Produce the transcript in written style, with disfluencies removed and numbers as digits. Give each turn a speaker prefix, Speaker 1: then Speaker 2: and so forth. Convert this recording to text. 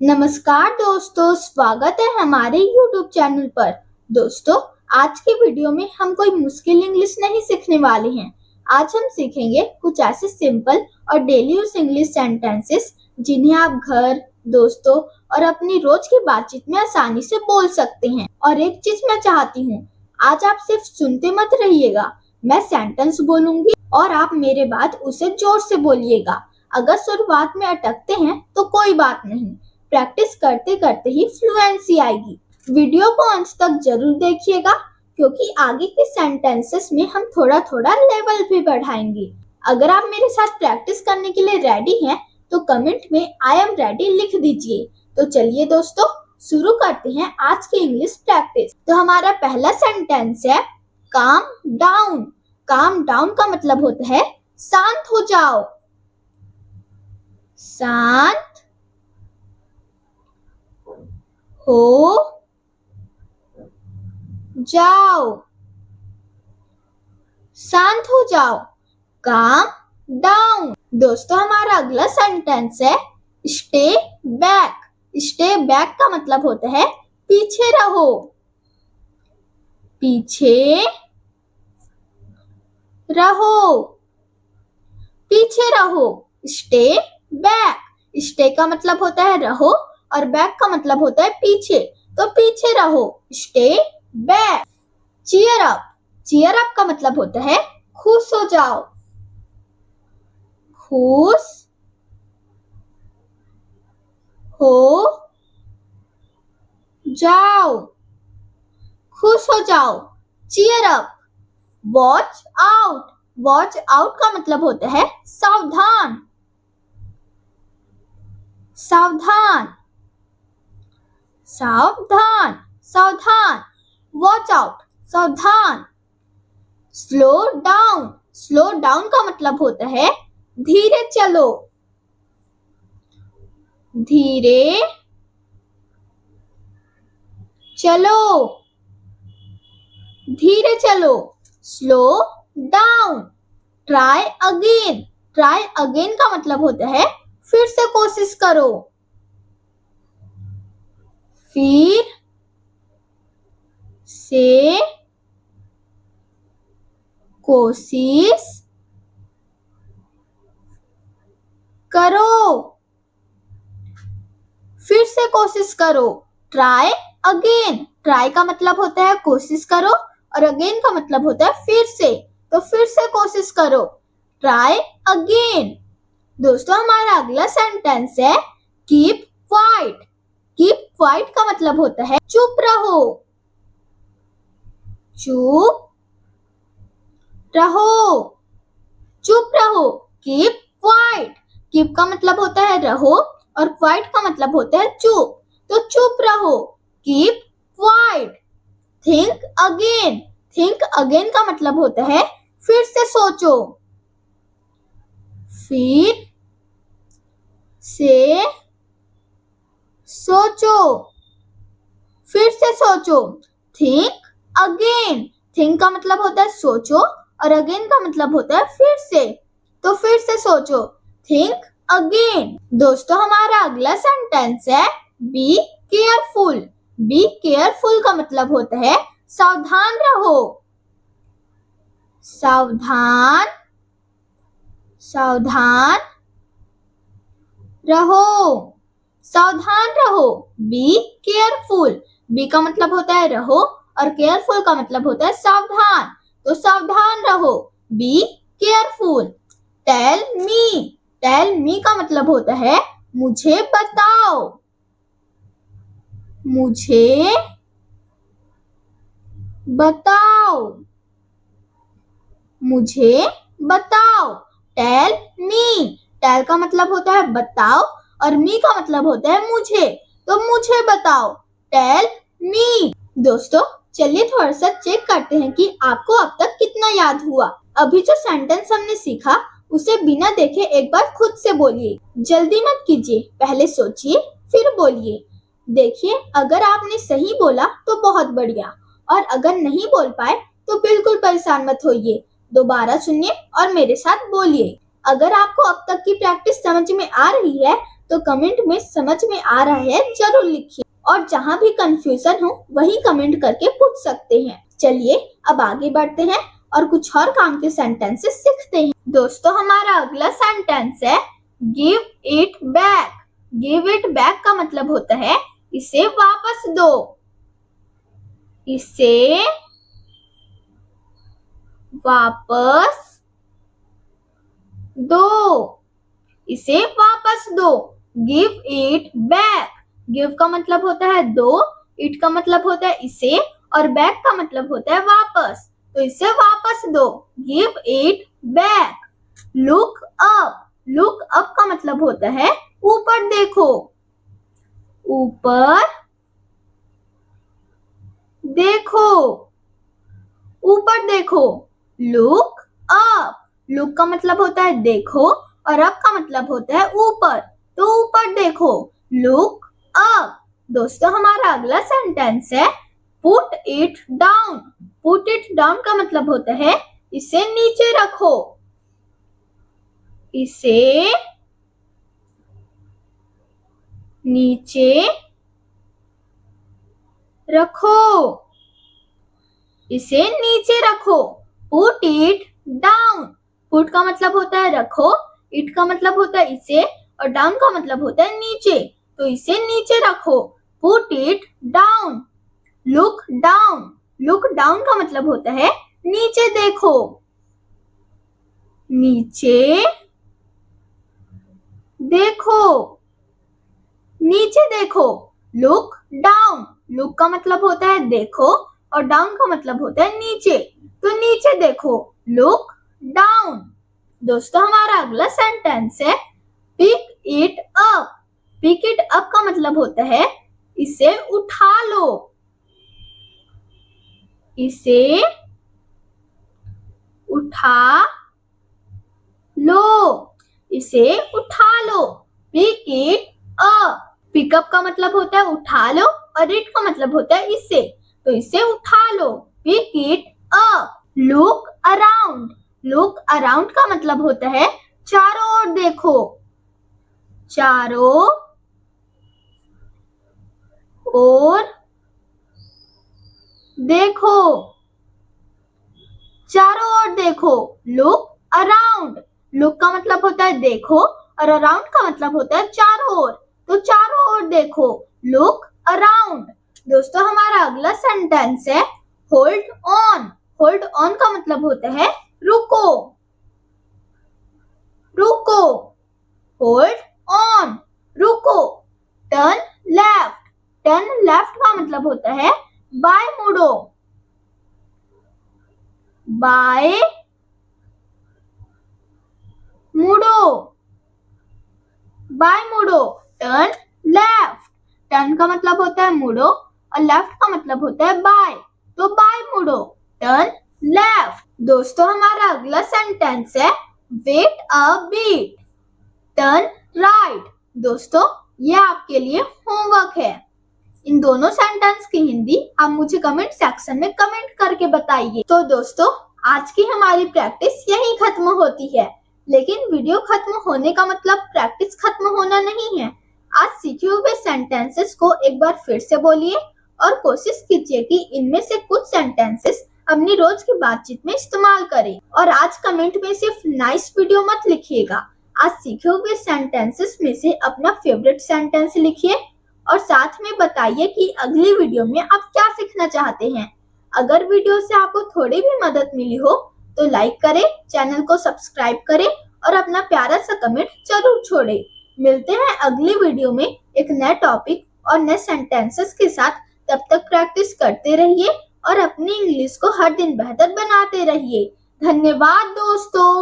Speaker 1: नमस्कार दोस्तों, स्वागत है हमारे YouTube चैनल पर। दोस्तों, आज के वीडियो में हम कोई मुश्किल इंग्लिश नहीं सीखने वाले हैं। आज हम सीखेंगे कुछ ऐसे सिंपल और डेली यूज इंग्लिश सेंटेंसेस जिन्हें आप घर, दोस्तों और अपनी रोज की बातचीत में आसानी से बोल सकते हैं। और एक चीज मैं चाहती हूँ, आज आप सिर्फ सुनते मत रहिएगा। मैं सेंटेंस बोलूंगी और आप मेरे बाद उसे जोर से बोलिएगा। अगर शुरुआत में अटकते हैं तो कोई बात नहीं, प्रैक्टिस करते करते ही फ्लुएंसी आएगी। वीडियो को अंत तक जरूर देखिएगा क्योंकि आगे के सेंटेंसेस में हम थोड़ा थोड़ा लेवल भी बढ़ाएंगे। अगर आप मेरे साथ प्रैक्टिस करने के लिए रेडी हैं तो कमेंट में आई एम रेडी लिख दीजिए। तो चलिए दोस्तों, शुरू करते हैं आज की इंग्लिश प्रैक्टिस। तो हमारा पहला सेंटेंस है काम डाउन। काम डाउन का मतलब होता है शांत हो जाओ। शांत हो जाओ। शांत हो जाओ, काम डाउन। दोस्तों, हमारा अगला सेंटेंस है स्टे बैक। स्टे बैक का मतलब होता है पीछे रहो। पीछे रहो। पीछे रहो, स्टे बैक। स्टे का मतलब होता है रहो और बैक का मतलब होता है पीछे, तो पीछे रहो, stay back. Cheer up. Cheer up का मतलब होता है खुश हो जाओ। खुश हो जाओ। खुश हो जाओ, cheer up. Watch out. Watch out का मतलब होता है सावधान। सावधान। सावधान। सावधान। वॉच आउट, सावधान। Slow down. स्लो डाउन का मतलब होता है धीरे चलो। धीरे चलो। धीरे चलो, slow down. Try again. Try again का मतलब होता है फिर से कोशिश करो। फिर से कोशिश करो। फिर से कोशिश करो, ट्राई अगेन। ट्राई का मतलब होता है कोशिश करो और अगेन का मतलब होता है फिर से, तो फिर से कोशिश करो, ट्राई अगेन। दोस्तों, हमारा अगला सेंटेंस है कीप क्वाइट। कीप क्वाइट का मतलब होता है चुप रहो। चुप रहो। चुप रहो, कीप क्वाइट। कीप का मतलब होता है रहो और क्वाइट का मतलब होता है चुप, तो चुप रहो, keep quiet. Think again. Think again का मतलब होता है फिर से सोचो। फिर से सोचो। फिर से सोचो, थिंक अगेन। थिंक का मतलब होता है सोचो और अगेन का मतलब होता है फिर से, तो फिर से सोचो, थिंक अगेन। दोस्तों, हमारा अगला सेंटेंस है बी केयरफुल। बी केयरफुल का मतलब होता है सावधान रहो। सावधान। सावधान रहो। सावधान रहो, बी केयरफुल। बी का मतलब होता है रहो और केयरफुल का मतलब होता है सावधान, तो सावधान रहो, be careful. Tell me. Tell me का मतलब होता है मुझे बताओ। मुझे बताओ। मुझे बताओ, टेल मी। टेल का मतलब होता है बताओ और मी का मतलब होता है मुझे, तो मुझे बताओ, टेल मी। दोस्तों, चलिए थोड़ा सा चेक करते हैं कि आपको अब तक कितना याद हुआ। अभी जो सेंटेंस हमने सीखा उसे बिना देखे एक बार खुद से बोलिए। जल्दी मत कीजिए, पहले सोचिए फिर बोलिए। देखिए, अगर आपने सही बोला तो बहुत बढ़िया, और अगर नहीं बोल पाए तो बिल्कुल परेशान मत होइए। दोबारा सुनिए और मेरे साथ बोलिए। अगर आपको अब तक की प्रैक्टिस समझ में आ रही है तो कमेंट में समझ में आ रहा है जरूर लिखिए, और जहाँ भी कंफ्यूजन हो वही कमेंट करके पूछ सकते हैं। चलिए अब आगे बढ़ते हैं और कुछ और काम के सेंटेंसेस सीखते हैं। दोस्तों हमारा अगला सेंटेंस है give it back. Give it back का मतलब होता है इसे वापस दो। इसे वापस दो। इसे वापस दो। Give it back. गिव का मतलब होता है दो, इट का मतलब होता है इसे, और बैक का मतलब होता है वापस। तो इसे वापस दो। Give it back. Look up. Look up का मतलब होता है ऊपर देखो। ऊपर देखो। ऊपर देखो। Look up. लुक का मतलब होता है देखो, और अप का मतलब होता है ऊपर। तो ऊपर देखो। Look up. दोस्तों हमारा अगला सेंटेंस है put it down. Put it down का मतलब होता है इसे नीचे रखो। इसे नीचे रखो। इसे नीचे रखो। Put it down. पुट का मतलब होता है रखो, इट का मतलब होता है इसे, और डाउन का मतलब होता है नीचे। तो इसे नीचे रखो। Put it down. Look down. Look down का मतलब होता है नीचे देखो। नीचे देखो। नीचे देखो। Look down. लुक का मतलब होता है देखो, और डाउन का मतलब होता है नीचे। तो नीचे देखो। Look down. दोस्तों हमारा अगला सेंटेंस है pick it up. Pick it up का मतलब होता है इसे उठा लो। इसे उठा लो। इसे उठा लो। Pick it up. पिकअप का मतलब होता है उठा लो, और इट का मतलब होता है इसे। तो इसे उठा लो। Pick it up. Look around. Look around का मतलब होता है चारों ओर देखो। चारों ओर देखो। चारों ओर देखो। Look around. लुक का मतलब होता है देखो, और अराउंड का मतलब होता है चारों ओर। तो चारों ओर देखो। Look around. दोस्तों हमारा अगला सेंटेंस है होल्ड ऑन। होल्ड ऑन का मतलब होता है रुको। रुको। Hold on. रुको। Turn left. टर्न लेफ्ट का मतलब होता है बाएं मुड़ो। बाएं मुड़ो। बाएं मुड़ो। Turn left. टर्न का मतलब होता है मुड़ो, और लेफ्ट का मतलब होता है बाएं। तो बाएं मुड़ो। Turn left. दोस्तों हमारा अगला सेंटेंस है wait a beat. Turn right. दोस्तों ये आपके लिए होमवर्क है। इन दोनों सेंटेंस की हिंदी आप मुझे कमेंट सेक्शन में कमेंट करके बताइए। तो दोस्तों आज की हमारी प्रैक्टिस यहीं खत्म होती है, लेकिन वीडियो खत्म होने का मतलब प्रैक्टिस खत्म होना नहीं है। आज सीखे हुए सेंटेंसेस को एक बार फिर से बोलिए, और कोशिश कीजिए कि इनमें से कुछ सेंटेंसेस अपनी रोज की बातचीत में इस्तेमाल करें। और आज कमेंट में सिर्फ नाइस वीडियो मत लिखिएगा। आज सीखे हुए सेंटेंसेस में से अपना फेवरेट सेंटेंस लिखिए, और साथ में बताइए कि अगली वीडियो में आप क्या सीखना चाहते हैं। अगर वीडियो से आपको थोड़ी भी मदद मिली हो तो लाइक करें, चैनल को सब्सक्राइब करें, और अपना प्यारा सा कमेंट जरूर छोड़ें। मिलते हैं अगली वीडियो में एक नए टॉपिक और नए सेंटेंसेस के साथ। तब तक प्रैक्टिस करते रहिए और अपनी इंग्लिश को हर दिन बेहतर बनाते रहिए। धन्यवाद दोस्तों।